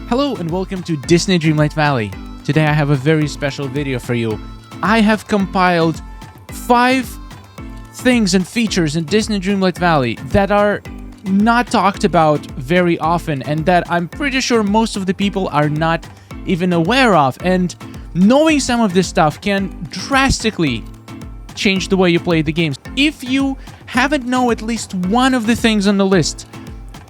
Hello and welcome to Disney Dreamlight Valley. Today I have a very special video for you. I have compiled 5 things and features in Disney Dreamlight Valley that are not talked about very often and that I'm pretty sure most of the people are not even aware of. And knowing some of this stuff can drastically change the way you play the games. If you haven't known at least one of the things on the list,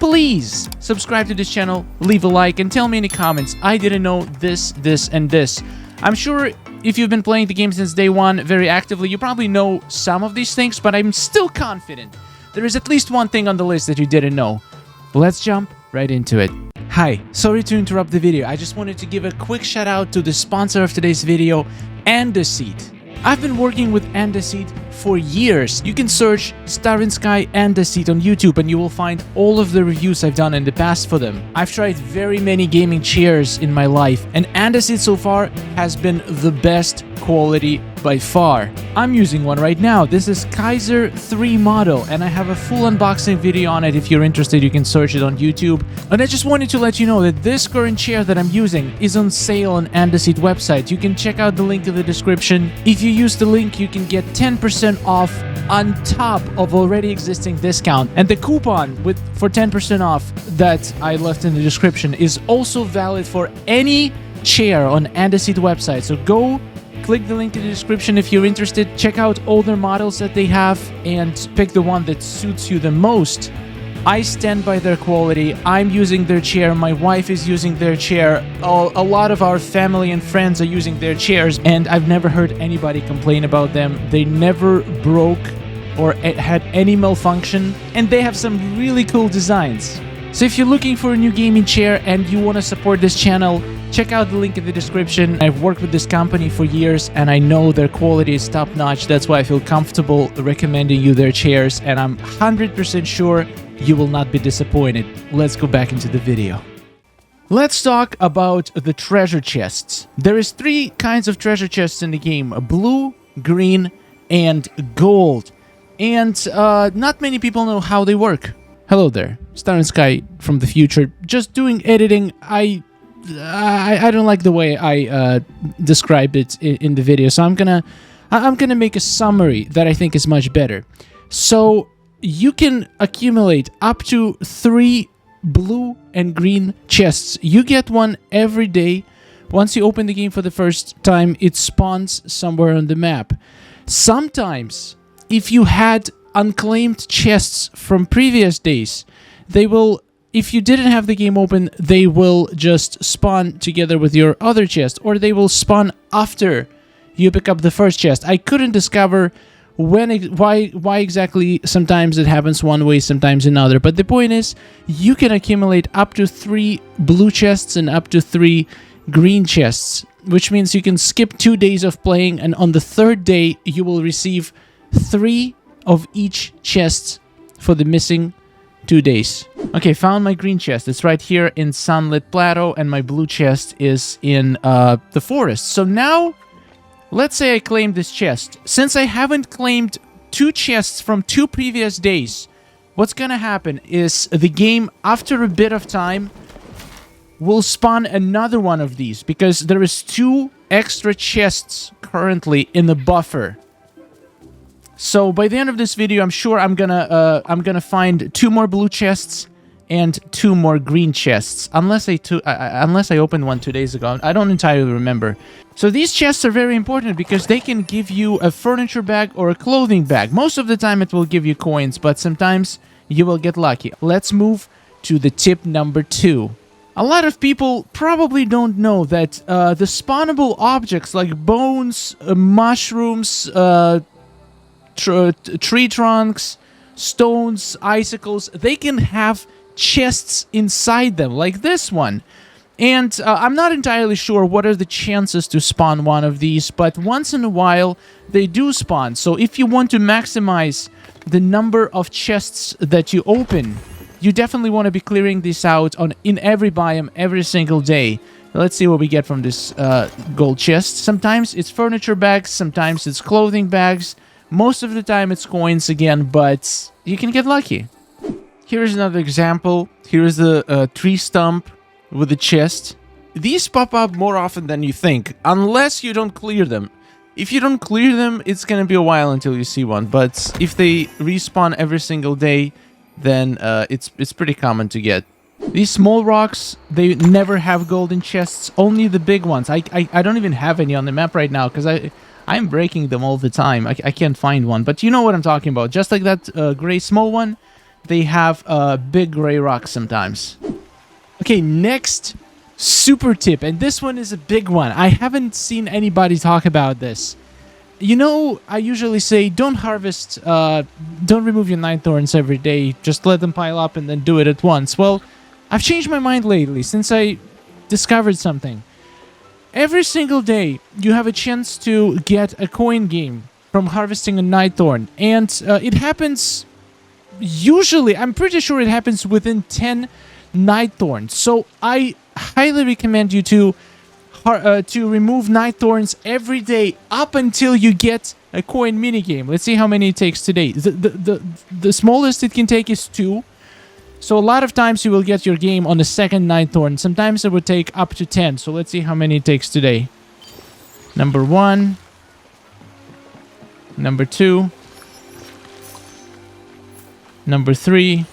please subscribe to this channel, leave a like, and tell me in the comments, I didn't know this, this, and this. I'm sure if you've been playing the game since day one very actively, you probably know some of these things, but I'm still confident there is at least one thing on the list that you didn't know. Let's jump right into it. Hi, sorry to interrupt the video. I just wanted to give a quick shout out to the sponsor of today's video, AndaSeat. I've been working with AndaSeat for years. You can search Star and Sky AndaSeat on YouTube and you will find all of the reviews I've done in the past for them. I've tried very many gaming chairs in my life and AndaSeat so far has been the best quality by far. I'm using one right now. This is Kaiser 3 model and I have a full unboxing video on it. If you're interested, you can search it on YouTube. And I just wanted to let you know that this current chair that I'm using is on sale on AndaSeat website. You can check out the link in the description. If you use the link, you can get 10% off on top of already existing discount. And the coupon for 10% off that I left in the description is also valid for any chair on AndaSeat website. So go click the link in the description if you're interested. Check out all their models that they have and pick the one that suits you the most. I stand by their quality. I'm using their chair. My wife is using their chair. A lot of our family and friends are using their chairs, and I've never heard anybody complain about them. They never broke or had any malfunction, and they have some really cool designs. So if you're looking for a new gaming chair and you want to support this channel, check out the link in the description. I've worked with this company for years and I know their quality is top-notch. That's why I feel comfortable recommending you their chairs, and I'm 100% sure you will not be disappointed. Let's go back into the video. Let's talk about the treasure chests. There is 3 kinds of treasure chests in the game: blue, green, and gold. And not many people know how they work. Hello there, Star and Sky from the future. Just doing editing. I don't like the way I described it in the video, so I'm gonna make a summary that I think is much better. So you can accumulate up to 3 blue and green chests. You get one every day. Once you open the game for the first time, it spawns somewhere on the map. Sometimes, if you had unclaimed chests from previous days, they will, if you didn't have the game open, they will just spawn together with your other chest, or they will spawn after you pick up the first chest. I couldn't discover why exactly. Sometimes it happens one way, sometimes another, but the point is you can accumulate up to 3 blue chests and up to 3 green chests, which means you can skip 2 days of playing, and on the 3rd day you will receive 3 of each chest for the missing 2 days. Okay, found my green chest. It's right here in Sunlit Plateau, and my blue chest is in the forest. So now, let's say I claim this chest. Since I haven't claimed 2 chests from 2 previous days, what's gonna happen is the game, after a bit of time, will spawn another one of these, because there is 2 extra chests currently in the buffer. So by the end of this video, I'm sure I'm gonna find 2 more blue chests and 2 more green chests, unless I opened one 2 days ago. I don't entirely remember. So these chests are very important because they can give you a furniture bag or a clothing bag. Most of the time it will give you coins, but sometimes you will get lucky. Let's move to the tip number 2. A lot of people probably don't know that the spawnable objects like bones, mushrooms, tree trunks, stones, icicles, they can have chests inside them, like this one. And I'm not entirely sure what are the chances to spawn one of these, but once in a while they do spawn. So if you want to maximize the number of chests that you open, you definitely want to be clearing this out in every biome every single day. Let's see what we get from this gold chest. Sometimes it's furniture bags, sometimes it's clothing bags. Most of the time it's coins again, but you can get lucky. Here's another example. Here's the tree stump with the chest. These pop up more often than you think, unless you don't clear them. If you don't clear them, it's gonna be a while until you see one. But if they respawn every single day, then it's pretty common to get. These small rocks, they never have golden chests, only the big ones. I don't even have any on the map right now, because I'm breaking them all the time. I can't find one, but you know what I'm talking about. Just like that gray small one, they have big gray rocks sometimes. Okay, next super tip, and this one is a big one. I haven't seen anybody talk about this. You know, I usually say don't harvest, don't remove your night thorns every day. Just let them pile up and then do it at once. Well, I've changed my mind lately since I discovered something. Every single day, you have a chance to get a coin game from harvesting a night thorn. And it happens, usually, I'm pretty sure it happens within 10 night thorns. So I highly recommend you to remove night thorns every day up until you get a coin minigame. Let's see how many it takes today. The smallest it can take is 2. So a lot of times you will get your game on the second night thorn. Sometimes it would take up to 10. So let's see how many it takes today. Number 1. Number 2. Number 3.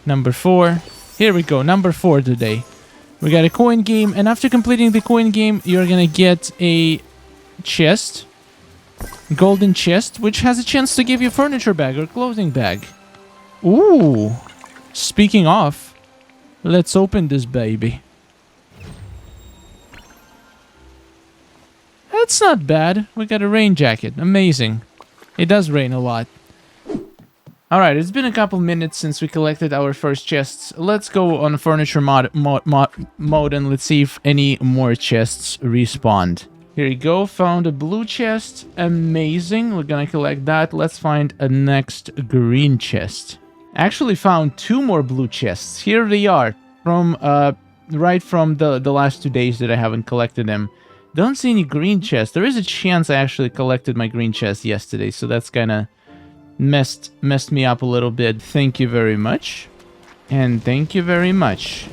Number 4. Here we go, number 4 today. We got a coin game, and after completing the coin game, you're gonna get a chest. Golden chest, which has a chance to give you a furniture bag or clothing bag. Ooh. Speaking of, let's open this baby. That's not bad. We got a rain jacket. Amazing. It does rain a lot. Alright, it's been a couple minutes since we collected our first chests. Let's go on furniture mode and let's see if any more chests respawned. Here you go, found a blue chest. Amazing, we're gonna collect that. Let's find a next green chest. Actually found 2 more blue chests. Here they are, from right from the last 2 days that I haven't collected them. Don't see any green chests. There is a chance I actually collected my green chest yesterday, so that's kinda messed me up a little bit. Thank you very much. And thank you very much.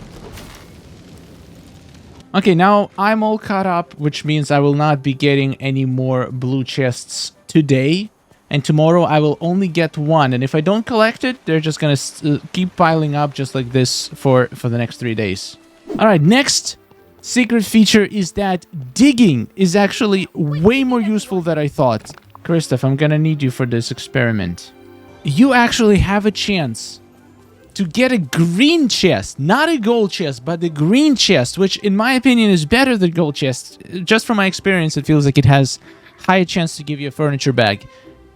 Okay, now I'm all caught up, which means I will not be getting any more blue chests today. And tomorrow I will only get 1. And if I don't collect it, they're just gonna keep piling up just like this for the next 3 days. Alright, next secret feature is that digging is actually way more useful than I thought. Christoph, I'm gonna need you for this experiment. You actually have a chance to get a green chest, not a gold chest, but the green chest, which in my opinion is better than gold chest. Just from my experience, it feels like it has higher chance to give you a furniture bag,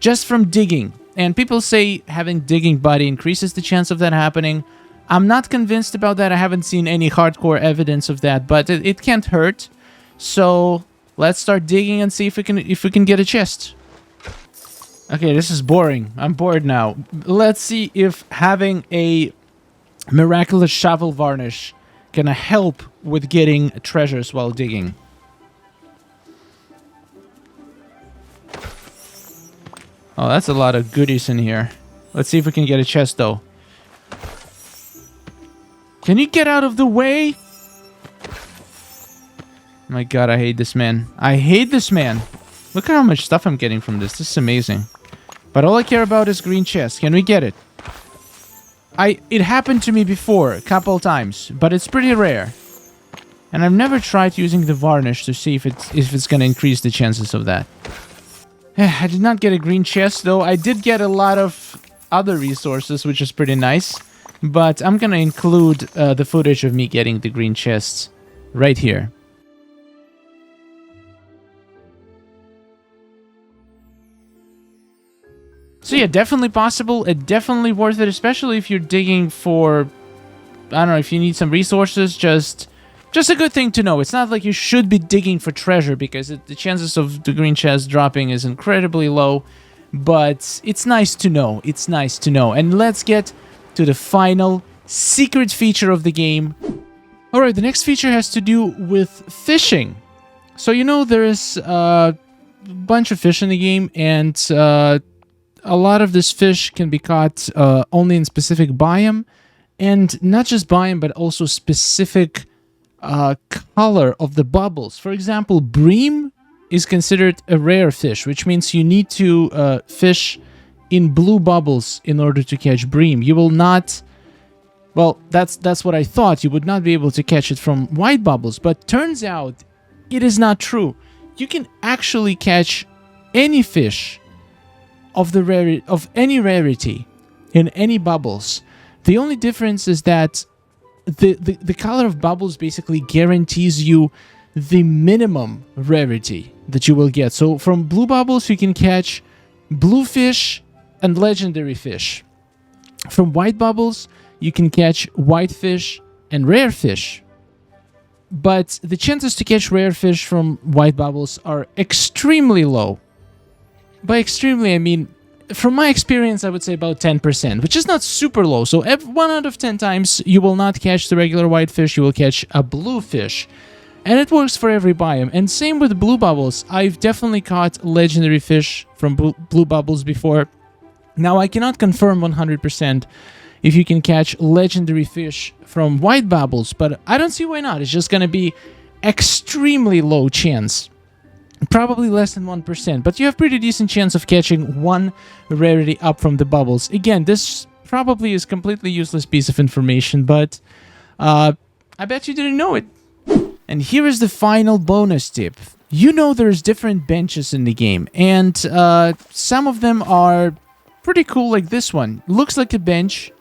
just from digging. And people say having digging body increases the chance of that happening. I'm not convinced about that. I haven't seen any hardcore evidence of that, but it can't hurt. So let's start digging and see if we can get a chest. Okay, this is boring. I'm bored now. Let's see if having a miraculous shovel varnish can help with getting treasures while digging. Oh, that's a lot of goodies in here. Let's see if we can get a chest, though. Can you get out of the way? My god, I hate this man. I hate this man. Look at how much stuff I'm getting from this. This is amazing. But all I care about is green chest. Can we get it? It happened to me before, a couple times, but it's pretty rare. And I've never tried using the varnish to see if it's gonna increase the chances of that. I did not get a green chest, though. I did get a lot of other resources, which is pretty nice. But I'm gonna include the footage of me getting the green chests right here. So yeah, definitely possible, definitely worth it, especially if you're digging for, I don't know, if you need some resources, just a good thing to know. It's not like you should be digging for treasure, because the chances of the green chest dropping is incredibly low, but it's nice to know, it's nice to know. And let's get to the final secret feature of the game. Alright, the next feature has to do with fishing. So you know there is a bunch of fish in the game, and a lot of this fish can be caught only in specific biome, And not just biome, but also specific color of the bubbles. For example, bream is considered a rare fish, which means you need to fish in blue bubbles in order to catch bream. You will not... Well, that's what I thought. You would not be able to catch it from white bubbles, but turns out it is not true. You can actually catch any fish of any rarity in any bubbles. The only difference is that the color of bubbles basically guarantees you the minimum rarity that you will get. So from blue bubbles, you can catch blue fish and legendary fish. From white bubbles, you can catch white fish and rare fish. But the chances to catch rare fish from white bubbles are extremely low. By extremely, I mean, from my experience, I would say about 10%, which is not super low. So 1 out of 10 times, you will not catch the regular white fish, you will catch a blue fish. And it works for every biome. And same with blue bubbles. I've definitely caught legendary fish from blue bubbles before. Now, I cannot confirm 100% if you can catch legendary fish from white bubbles, but I don't see why not. It's just going to be extremely low chance. Probably less than 1%, but you have pretty decent chance of catching one rarity up from the bubbles. Again, this probably is completely useless piece of information, but I bet you didn't know it. And here is the final bonus tip. You know there's different benches in the game, and some of them are pretty cool, like this one. Looks like a bench,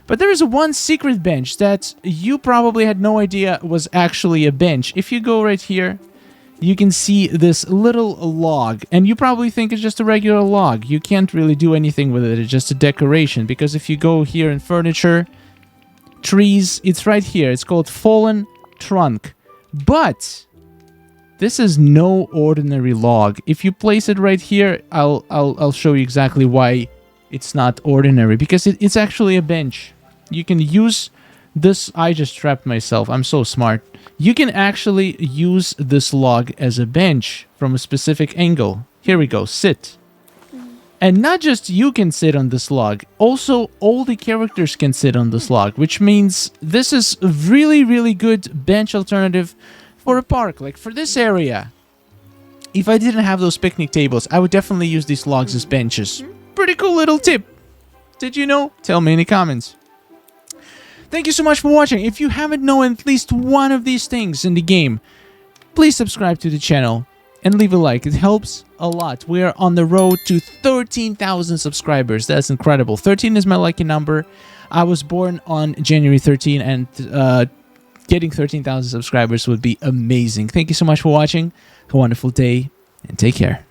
but there is one secret bench that you probably had no idea was actually a bench. If you go right here, you can see this little log, and you probably think it's just a regular log. You can't really do anything with it. It's just a decoration, because if you go here in furniture, trees, it's right here. It's called fallen trunk. But this is no ordinary log. If you place it right here, I'll show you exactly why it's not ordinary, because it's actually a bench. You can use this. I just trapped myself. I'm so smart. You can actually use this log as a bench from a specific angle. Here we go. Sit. And not just you can sit on this log. Also, all the characters can sit on this log, which means this is a really, really good bench alternative for a park. Like for this area, if I didn't have those picnic tables, I would definitely use these logs as benches. Pretty cool little tip. Did you know? Tell me in the comments. Thank you so much for watching. If you haven't known at least one of these things in the game, please subscribe to the channel and leave a like. It helps a lot. We are on the road to 13,000 subscribers. That's incredible. 13 is my lucky number. I was born on January 13, and getting 13,000 subscribers would be amazing. Thank you so much for watching. Have a wonderful day, and take care.